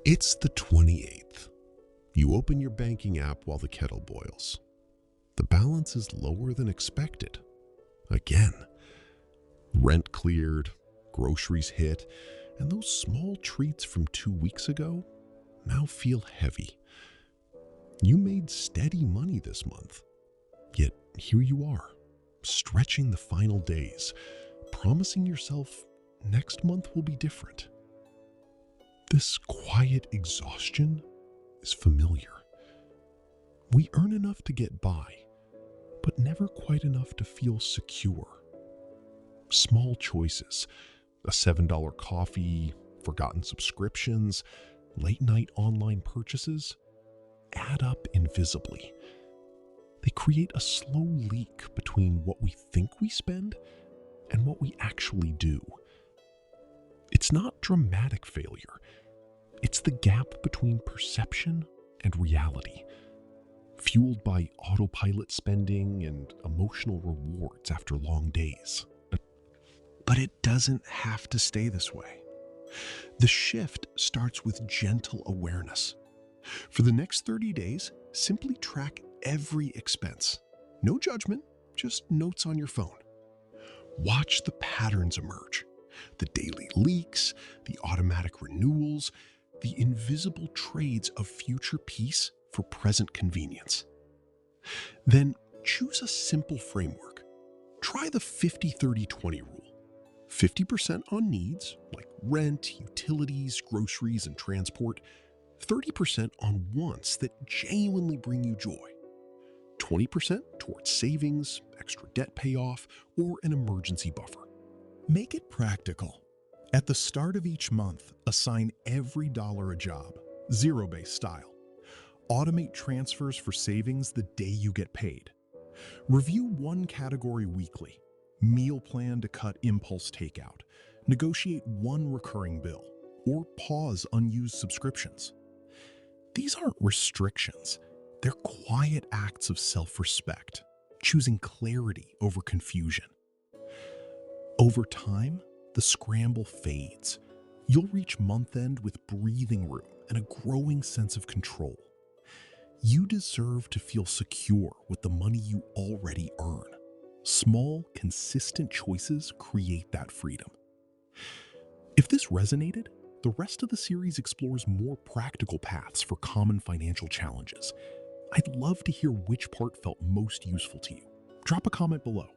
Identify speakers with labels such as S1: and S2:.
S1: It's the 28th. You open your banking app while the kettle boils. The balance is lower than expected. Again. Rent cleared, groceries hit, and those small treats from 2 weeks ago now feel heavy. You made steady money this month, yet here you are, stretching the final days, promising yourself next month will be different. This quiet exhaustion is familiar. We earn enough to get by, but never quite enough to feel secure. Small choices, a $7 coffee, forgotten subscriptions, late-night online purchases, add up invisibly. They create a slow leak between what we think we spend and what we actually do. It's not dramatic failure. It's the gap between perception and reality, fueled by autopilot spending and emotional rewards after long days. But it doesn't have to stay this way. The shift starts with gentle awareness. For the next 30 days, simply track every expense. No judgment, just notes on your phone. Watch the patterns emerge. The daily leaks, the automatic renewals, the invisible trades of future peace for present convenience. Then choose a simple framework. Try the 50-30-20 rule. 50% on needs, like rent, utilities, groceries, and transport. 30% on wants that genuinely bring you joy. 20% towards savings, extra debt payoff, or an emergency buffer.
S2: Make it practical. At the start of each month, assign every dollar a job, zero-based style. Automate transfers for savings the day you get paid. Review one category weekly. Meal plan to cut impulse takeout. Negotiate one recurring bill, or pause unused subscriptions. These aren't restrictions. They're quiet acts of self-respect, choosing clarity over confusion. Over time, the scramble fades. You'll reach month-end with breathing room and a growing sense of control. You deserve to feel secure with the money you already earn. Small, consistent choices create that freedom. If this resonated, the rest of the series explores more practical paths for common financial challenges. I'd love to hear which part felt most useful to you. Drop a comment below.